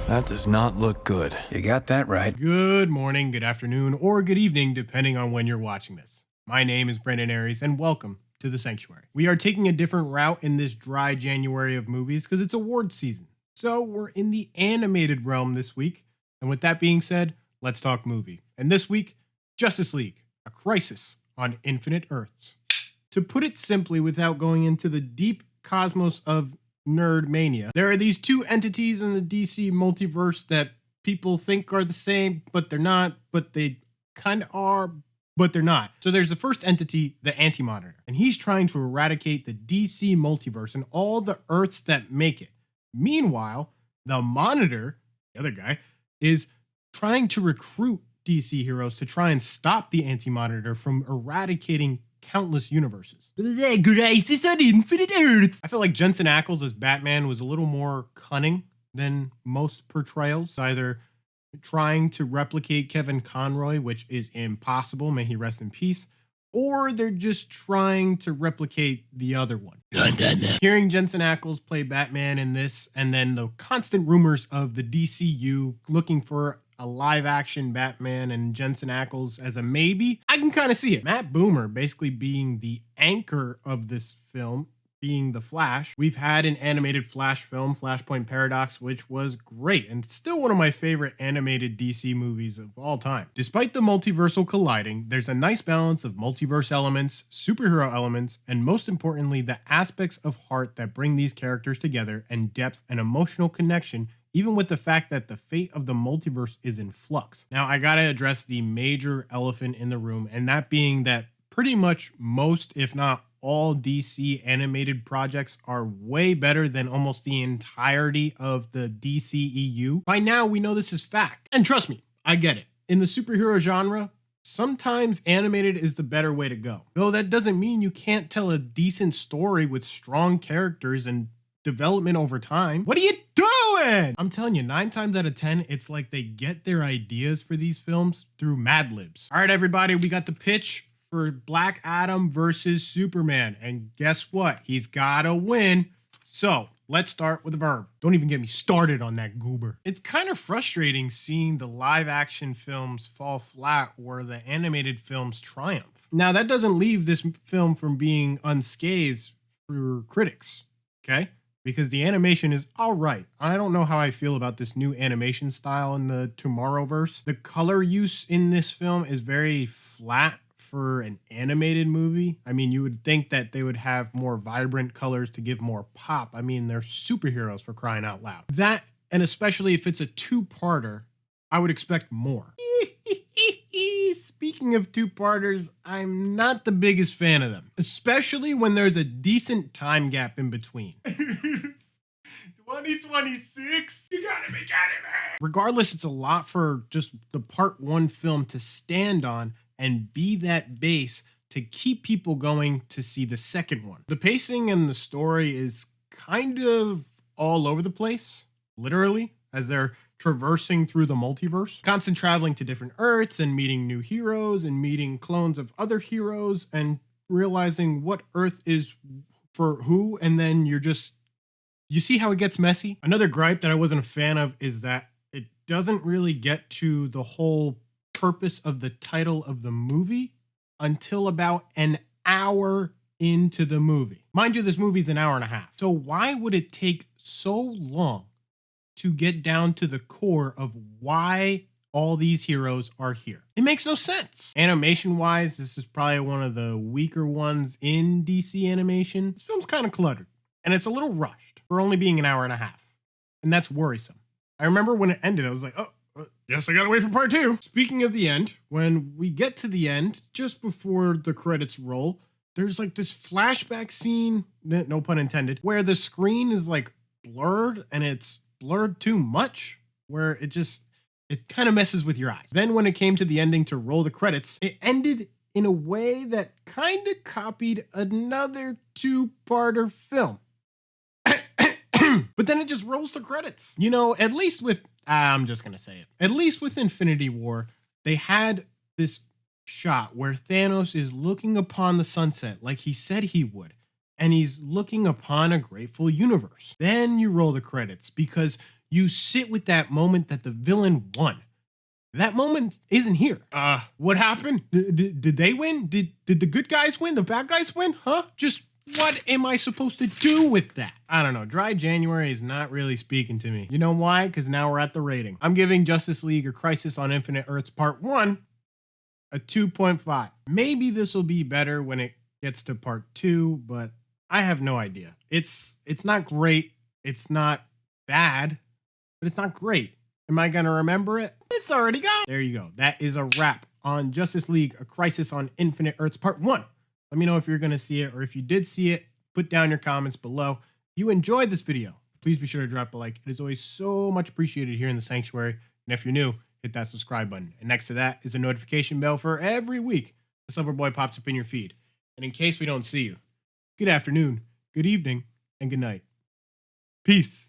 That does not look good. You got that right. Good morning, good afternoon, or good evening, depending on when you're watching this. My name is Brandon Aries, and welcome to The Sanctuary. We are taking a different route in this dry January of movies because it's award season. So we're in the animated realm this week. And with that being said, let's talk movie. And this week, Justice League, A Crisis on Infinite Earths. To put it simply, without going into the deep cosmos of nerd mania, there are these two entities in the DC multiverse that people think are the same, but they're not, but they kind of are, but they're not. So there's the first entity, the Anti-Monitor, and he's trying to eradicate the DC multiverse and all the Earths that make it. Meanwhile, the Monitor, the other guy, is trying to recruit DC heroes to try and stop the Anti-Monitor from eradicating countless universes. The crisis on Infinite Earths. I feel like Jensen Ackles as Batman was a little more cunning than most portrayals, either trying to replicate Kevin Conroy, which is impossible, may he rest in peace, or they're just trying to replicate the other one. Hearing Jensen Ackles play Batman in this, and then the constant rumors of the DCU looking for a live-action Batman and Jensen Ackles as a maybe, I can kind of see it. Matt Boomer basically being the anchor of this film, being the Flash. We've had an animated Flash film, Flashpoint Paradox, which was great and still one of my favorite animated DC movies of all time. Despite the multiversal colliding, there's a nice balance of multiverse elements, superhero elements, and most importantly, the aspects of heart that bring these characters together and depth and emotional connection, even with the fact that the fate of the multiverse is in flux. Now, I gotta address the major elephant in the room, and that being that pretty much most, if not all, DC animated projects are way better than almost the entirety of the DCEU. By now, we know this is fact. And trust me, I get it. In the superhero genre, sometimes animated is the better way to go. Though that doesn't mean you can't tell a decent story with strong characters and development over time. What are you doing? I'm telling you, 9 times out of 10, it's like they get their ideas for these films through Mad Libs. All right, everybody, we got the pitch for Black Adam versus Superman. And guess what? He's gotta win. So let's start with a verb. Don't even get me started on that goober. It's kind of frustrating seeing the live action films fall flat where the animated films triumph. Now, that doesn't leave this film from being unscathed for critics, okay? Because the animation is all right. I don't know how I feel about this new animation style in the Tomorrowverse. The color use in this film is very flat for an animated movie. I mean, you would think that they would have more vibrant colors to give more pop. I mean, they're superheroes, for crying out loud. That, and especially if it's a two-parter, I would expect more. Speaking of two-parters, I'm not the biggest fan of them, especially when there's a decent time gap in between. 2026? You gotta be kidding me! Regardless, it's a lot for just the part one film to stand on and be that base to keep people going to see the second one. The pacing and the story is kind of all over the place, literally, as they're traversing through the multiverse, constant traveling to different Earths and meeting new heroes and meeting clones of other heroes and realizing what Earth is for who, and then you see how it gets messy? Another gripe that I wasn't a fan of is that it doesn't really get to the whole purpose of the title of the movie until about an hour into the movie. Mind you, this movie's an hour and a half. So why would it take so long to get down to the core of why all these heroes are here? It makes no sense. Animation-wise, this is probably one of the weaker ones in DC animation. This film's kind of cluttered, and it's a little rushed for only being an hour and a half, and that's worrisome. I remember when it ended, I was like, oh, yes, I gotta wait for part 2. Speaking of the end, when we get to the end, just before the credits roll, there's like this flashback scene, no pun intended, where the screen is like blurred, and it's blurred too much, where it kind of messes with your eyes. Then when it came to the ending to roll the credits, it ended in a way that kind of copied another two-parter film. But then it just rolls the credits. You know, at least with, I'm just going to say it, at least with Infinity War, they had this shot where Thanos is looking upon the sunset like he said he would. And he's looking upon a grateful universe. Then you roll the credits because You sit with that moment that the villain won. That moment isn't here. What happened? Did they win? Did the good guys win? The bad guys win? Huh? Just what am I supposed to do with that? I don't know. Dry January is not really speaking to me. You know why? Because now we're at the rating. I'm giving Justice League or Crisis on Infinite Earths Part 1 a 2.5. Maybe this will be better when it gets to Part 2, but I have no idea. It's not great. It's not bad, but it's not great. Am I going to remember it? It's already gone. There you go. That is a wrap on Justice League, A Crisis on Infinite Earths Part 1. Let me know if you're going to see it, or if you did see it, put down your comments below. If you enjoyed this video, please be sure to drop a like. It is always so much appreciated here in the Sanctuary. And if you're new, hit that subscribe button. And next to that is a notification bell for every week the Silver Boy pops up in your feed. And in case we don't see you, good afternoon, good evening, and good night. Peace.